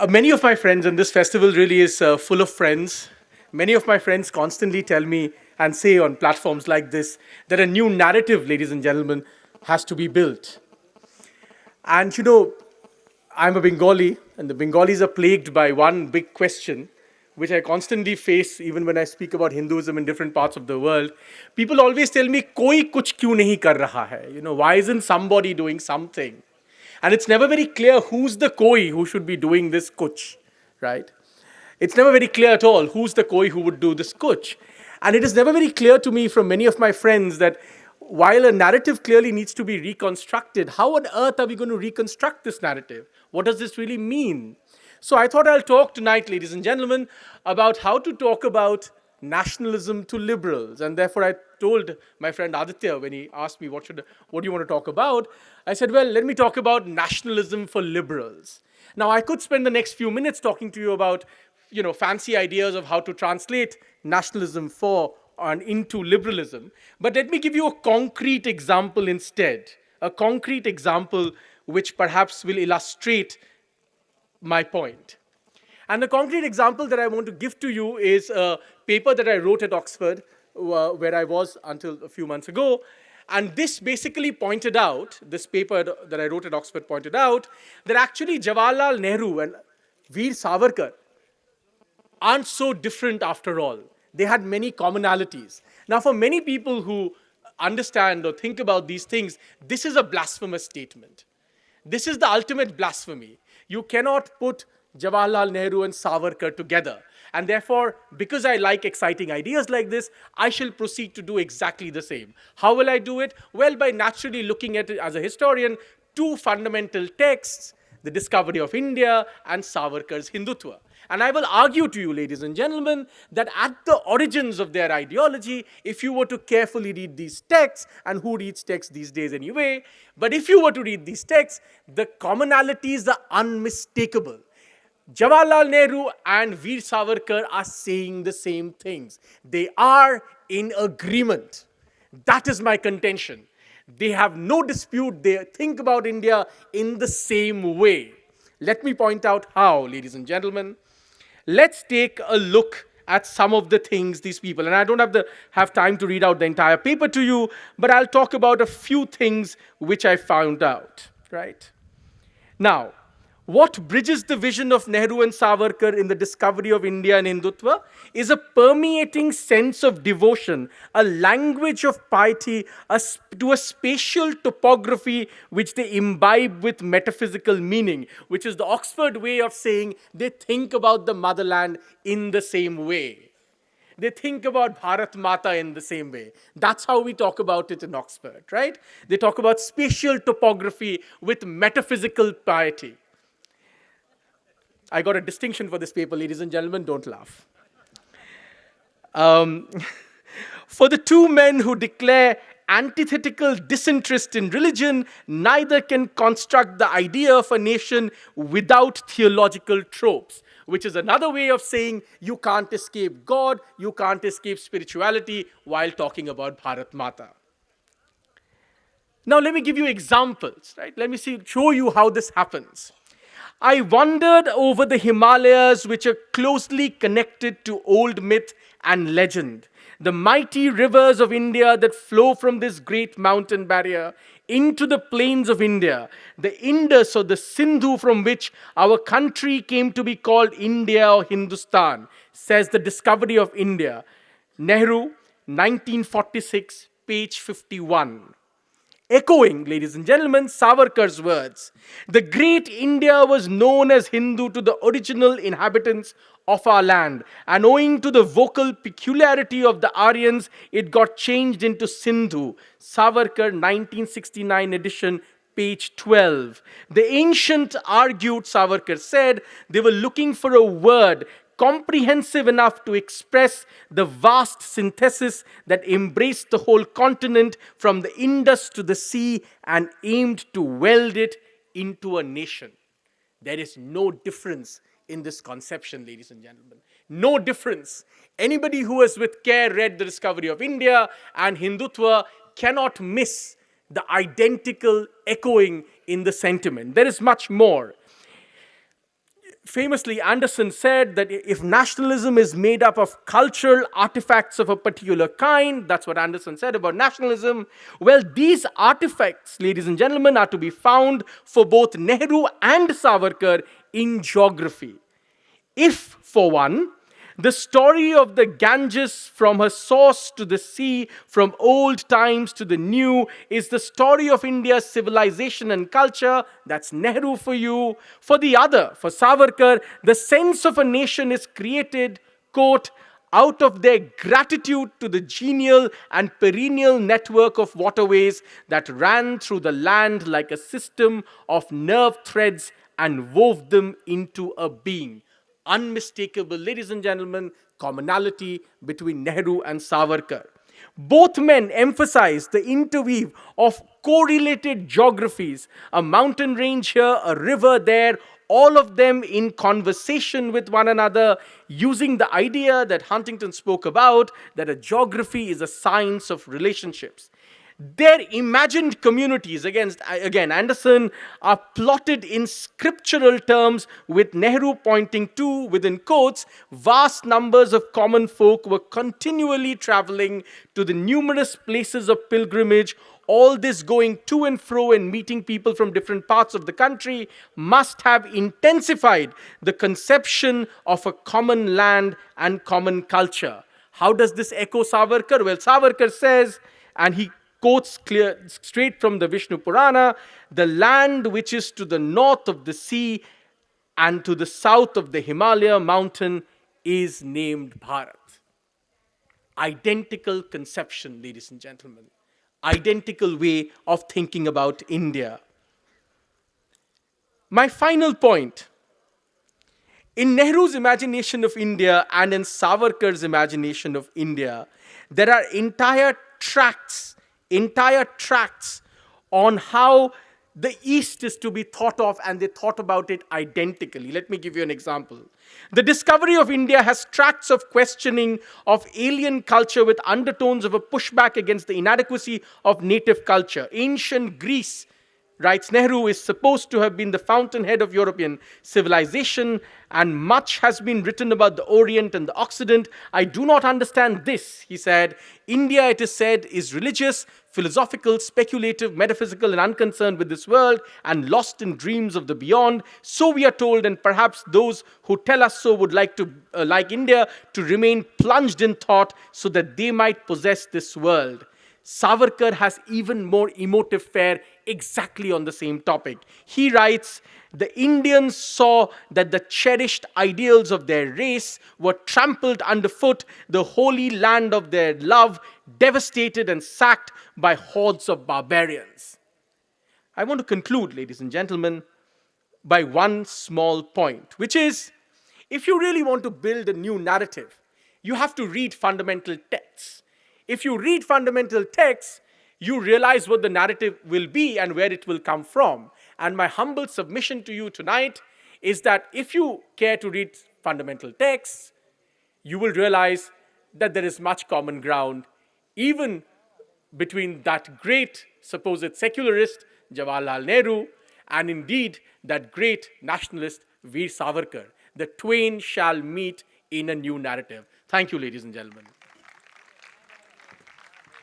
Many of my friends, and this festival really is full of friends. Many of my friends constantly tell me and say on platforms like this that a new narrative, ladies and gentlemen, has to be built. And I'm a Bengali, and the Bengalis are plagued by one big question, which I constantly face even when I speak about Hinduism in different parts of the world. People always tell me, "Koi kuch kyun nahi kar raha hai?" Why isn't somebody doing something? And it's never very clear who's the koi who should be doing this kuch, right? It's never very clear at all who's the koi who would do this kuch. And it is never very clear to me from many of my friends that while a narrative clearly needs to be reconstructed, how on earth are we going to reconstruct this narrative? What does this really mean? So I thought I'll talk tonight, ladies and gentlemen, about how to talk about nationalism to liberals. And therefore I told my friend Aditya when he asked me, what do you want to talk about? I said, well, let me talk about nationalism for liberals. Now, I could spend the next few minutes talking to you about, fancy ideas of how to translate nationalism for and into liberalism. But let me give you a concrete example instead, a concrete example which perhaps will illustrate my point. And the concrete example that I want to give to you is a paper that I wrote at Oxford, where I was until a few months ago. And this basically pointed out, this paper that I wrote at Oxford pointed out, that actually Jawaharlal Nehru and Veer Savarkar aren't so different after all. They had many commonalities. Now, for many people who understand or think about these things, this is a blasphemous statement. This is the ultimate blasphemy. You cannot put Jawaharlal Nehru and Savarkar together. And therefore, because I like exciting ideas like this, I shall proceed to do exactly the same. How will I do it? Well, by naturally looking at it as a historian, two fundamental texts, the discovery of India and Savarkar's Hindutva. And I will argue to you, ladies and gentlemen, that at the origins of their ideology, if you were to carefully read these texts, and who reads texts these days anyway, but if you were to read these texts, the commonalities are unmistakable. Jawaharlal Nehru and Veer Savarkar are saying the same things. They are in agreement. That is my contention. They have no dispute. They think about India in the same way. Let me point out how, ladies and gentlemen. Let's take a look at some of the things these people, and I don't have time to read out the entire paper to you, but I'll talk about a few things which I found out, right? Now, what bridges the vision of Nehru and Savarkar in the discovery of India and Hindutva is a permeating sense of devotion, a language of piety, to a spatial topography which they imbibe with metaphysical meaning, which is the Oxford way of saying they think about the motherland in the same way. They think about Bharat Mata in the same way. That's how we talk about it in Oxford, right? They talk about spatial topography with metaphysical piety. I got a distinction for this paper, ladies and gentlemen, don't laugh. For the two men who declare antithetical disinterest in religion, neither can construct the idea of a nation without theological tropes, which is another way of saying you can't escape God, you can't escape spirituality while talking about Bharat Mata. Now, let me give you examples, right? Let me show you how this happens. I wandered over the Himalayas, which are closely connected to old myth and legend. The mighty rivers of India that flow from this great mountain barrier into the plains of India, the Indus or the Sindhu from which our country came to be called India or Hindustan, says the discovery of India. Nehru, 1946, page 51. Echoing, ladies and gentlemen, Savarkar's words, the great India was known as Hindu to the original inhabitants of our land, and owing to the vocal peculiarity of the Aryans, it got changed into Sindhu. Savarkar, 1969 edition, page 12. The ancient argued, Savarkar said, they were looking for a word comprehensive enough to express the vast synthesis that embraced the whole continent from the Indus to the sea and aimed to weld it into a nation. There is no difference in this conception, ladies and gentlemen. No difference. Anybody who has with care read the discovery of India and Hindutva cannot miss the identical echoing in the sentiment. There is much more. Famously, Anderson said that if nationalism is made up of cultural artifacts of a particular kind, that's what Anderson said about nationalism, well, these artifacts, ladies and gentlemen, are to be found for both Nehru and Savarkar in geography. If, for one, the story of the Ganges from her source to the sea, from old times to the new, is the story of India's civilization and culture. That's Nehru for you. For the other, for Savarkar, the sense of a nation is created, quote, out of their gratitude to the genial and perennial network of waterways that ran through the land like a system of nerve threads and wove them into a being. Unmistakable, ladies and gentlemen, commonality between Nehru and Savarkar. Both men emphasized the interweave of correlated geographies, a mountain range here, a river there, all of them in conversation with one another, using the idea that Huntington spoke about, that a geography is a science of relationships. Their imagined communities, again, Anderson, are plotted in scriptural terms, with Nehru pointing to, within quotes, vast numbers of common folk were continually traveling to the numerous places of pilgrimage. All this going to and fro and meeting people from different parts of the country must have intensified the conception of a common land and common culture. How does this echo Savarkar? Well, Savarkar says, and he quotes clear straight from the Vishnu Purana, the land which is to the north of the sea and to the south of the Himalaya mountain is named Bharat. Identical conception, ladies and gentlemen. Identical way of thinking about India. My final point. In Nehru's imagination of India and in Savarkar's imagination of India, there are entire tracts on how the East is to be thought of, and they thought about it identically. Let me give you an example. The discovery of India has tracts of questioning of alien culture with undertones of a pushback against the inadequacy of native culture. Ancient Greece, writes Nehru, is supposed to have been the fountainhead of European civilization, and much has been written about the Orient and the Occident. I do not understand this, he said. India, it is said, is religious, philosophical, speculative, metaphysical, and unconcerned with this world, and lost in dreams of the beyond. So we are told, and perhaps those who tell us so would like India, to remain plunged in thought so that they might possess this world. Savarkar has even more emotive fare exactly on the same topic. He writes, the Indians saw that the cherished ideals of their race were trampled underfoot, the holy land of their love devastated and sacked by hordes of barbarians. I want to conclude, ladies and gentlemen, by one small point, which is, if you really want to build a new narrative, you have to read fundamental texts. If you read fundamental texts, you realize what the narrative will be and where it will come from. And my humble submission to you tonight is that if you care to read fundamental texts, you will realize that there is much common ground, even between that great supposed secularist, Jawaharlal Nehru, and indeed that great nationalist, Veer Savarkar. The twain shall meet in a new narrative. Thank you, ladies and gentlemen.